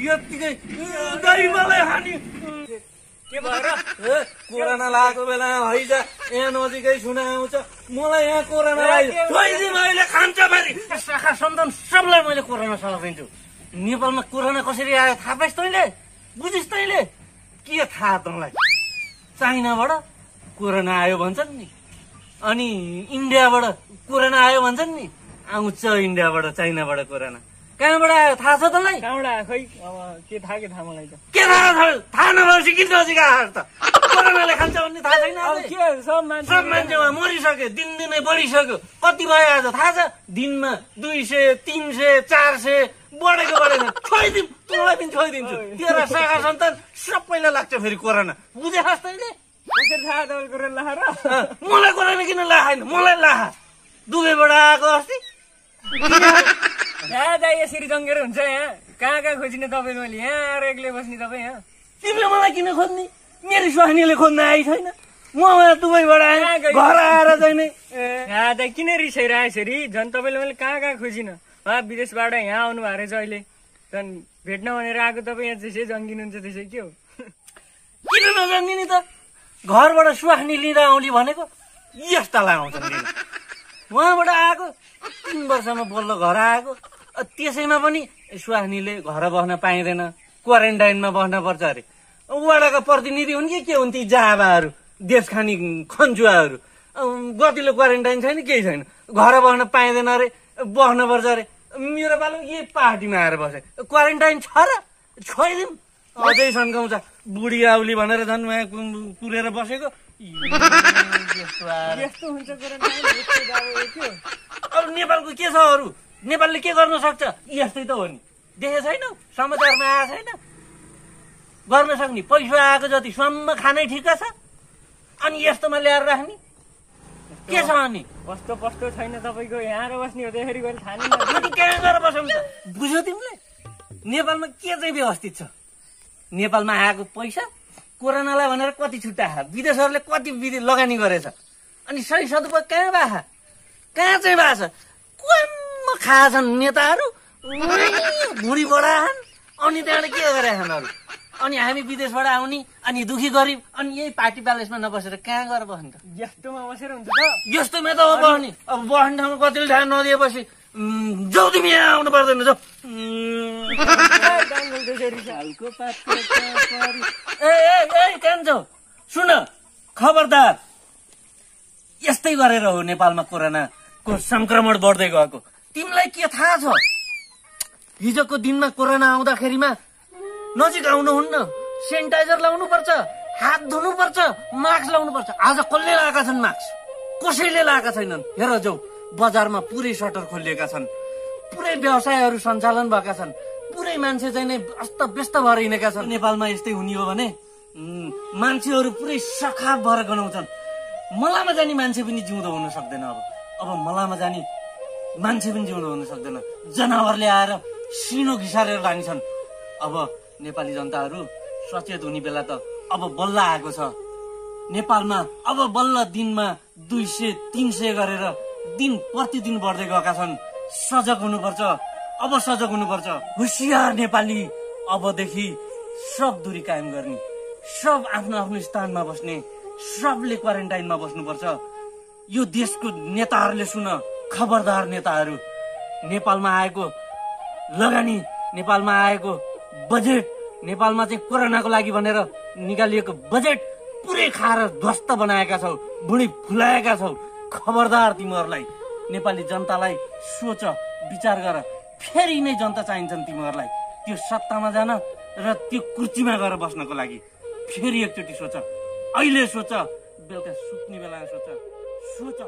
यत्तिकै दैवलाई हानि के भएर कोरोना लागेको बेला हैजा यहाँ नजिकै सुना आउँछ मलाई यहाँ कोरोना लाग्यो छोइदिउँ अहिले खान्छ फेरि शाखा सन्तान सबलाई मैले कोरोना सल्लाह दिन्छु नेपालमा कोरोना कसरी आयो थाहा पाइस् तैँले बुझिस् तैँले के थाहा तँलाई चाइनाबाट कोरोना आयो भन्छन् नि अनि इन्डियाबाट कोरोना आयो भन्छन् नि आउँछ इन्डियाबाट चाइनाबाट कोरोना कहाँबाट आयो थाहा छ तँलाई कहाँबाट आयो खै अब के थाहा मलाई त के थाहा नभएपछि किन नजिक आएर त कोरोनाले खान्छ भन्ने थाहा छैन अब के सब मान्छेमा मरिसक्यो दिनदिनै बढिसक्यो कति भयो आज थाहा छ दिनमा 200 300 400 बढेको छोइदिउँ तँलाई पनि छोइदिन्छु तेरा शाखा सन्तान सबैलाई लाग्छ फेरि कोरोना बुझेस् तैँले कसरी थाहा तपाईँले कोरोना लाएर मलाई कोरोना किन लाएन मलाई लाहा दुबईबाट आएको अस्ति दादा यसरी जङ्गेर हुन्छ यहाँ कहाँ खोजिने तपाईँ मैले यहाँ आएर एक्लै बस्ने तपाईँ यहाँ तिमीले मलाई किन खोज्ने मेरो स्वानीले खोज्न आइ छैन म दुबईबाट आएँ घर आएर चाहिँ नै दादा किन रिसाइरहेको यसरी झन् तपाईँले मैले कहाँ खोजिन विदेशबाट यहाँ आउनु भएको रहेछ अहिले झन् भेट्न भनेर आएको तपाईँ यहाँ त्यसै जङ्गिनुहुन्छ त्यसै के हो किन नजङ्गिने त घरबाट स्वास्नी लिँदा आउने भनेको यस्तालाई आउँछन् लिन उहाँबाट आएको 3 वर्षमा बल्ल घर आएको त्यसैमा पनि स्वास्नीले घर बस्न पाइँदैन क्वारेन्टाइनमा बस्न पर्छ अरे वडाका प्रतिनिधि हुन् कि के हुन् ती जाबाहरू देश खानी खन्चुवाहरू गतिलो क्वारेन्टाइन छैन केही छैन घर बस्न पाइँदैन अरे बस्न पर्छ अरे मेरो पालो यही पार्टीमा आएर बसे क्वारेन्टाइन छ र छोइदिउँ अझै सन्काउँछ बुढी आउली भनेर झन् उहाँ कुरेर बसेको यस्तो हुन्छ अब नेपालको के छ अरू नेपालले के गर्न सक्छ यस्तै त हो नि देखे छैनौ समाचारमा आएको छैन गर्न सक्ने पैसा आएको जति सम्म खानै ठिक छ अनि यस्तोमा ल्याएर राख्ने के छ अनि कस्तो पस्तो छैन तपाईँको यहाँ बस्ने हो त्यसरी गएर खाने कहाँ गएर बसौँ त बुझ्यौ तिमीले नेपालमा के चाहिँ व्यवस्थित छ नेपालमा आएको पैसा कोरोनालाई भनेर कति छुट्टा विदेशहरूले कति लगानी गरेछ अनि सही सदुपयोग कहाँ भए कहाँ चाहिँ भएको छ कम्म खाएछन् नेताहरू भुँडी बढाछन् अनि त्यहाँबाट के गरेछन् अरू अनि हामी विदेशबाट आउने अनि दुखी गरिब अनि यही पार्टी प्यालेसमा नबसेर कहाँ गएर बस्ने त यस्तोमा बसेर हुन्छ त यस्तोमा त अब बस्ने अब बस्ने ठाउँमा कतिले ठाउँ नदिएपछि जाऊ तिमी यहाँ आउनु पर्दैन जाऊ कान्छो सुन खबरदार यस्तै गरेर हो नेपालमा कोरोनाको संक्रमण बढ्दै गएको तिमीलाई के थाहा छ हिजोको दिनमा कोरोना आउँदाखेरिमा नजिक आउनुहुन्न सेनिटाइजर लाउनु पर्छ हात धुनु पर्छ मास्क लाउनु पर्छ आज कसले लगाएका छन् मास्क कसैले लगाएका छैनन् हेर जाऊ बजारमा पुरै सटर खोलिएका छन् पुरै व्यवसायहरू सञ्चालन भएका छन् पुरै मान्छे चाहिँ नै अस्त व्यस्त भएर हिँडेका छन् नेपालमा यस्तै हुने हो भने मान्छेहरू पुरै सखाप भएर गनाउँछन् मलामा जाने मान्छे पनि जिउँदो हुन सक्दैन अब मलामा जाने मान्छे पनि जिउँदो हुन सक्दैन जनावरले आएर सिनो घिसारेर लान्छन् अब नेपाली जनताहरू सचेत हुने बेला त अब बल्ल आएको छ नेपालमा अब बल्ल दिनमा 200-300 गरेर दिन प्रतिदिन बढ्दै गएका छन् सजग हुनुपर्छ अब सजग हुनुपर्छ होसियार नेपाली अबदेखि सब दूरी कायम गर्ने सब आफ्नो आफ्नो स्थानमा बस्ने सबले क्वारेन्टाइनमा बस्नुपर्छ यो देशको नेताहरूले सुन खबरदार नेताहरू नेपालमा आएको लगानी नेपालमा आएको बजेट नेपालमा चाहिँ कोरोनाको लागि भनेर निकालिएको बजेट पुरै खाएर ध्वस्त बनाएका छौ बुढी फुलाएका छौ खबरदार तिमीहरूलाई नेपाली जनतालाई सोच विचार गर फेरि नै जनता चाहिन्छन् तिमीहरूलाई त्यो सत्तामा जान र त्यो कुर्सीमा गएर बस्नको लागि फेरि एकचोटि सोच अहिले सोच बेलुका सुत्ने बेलामा सोच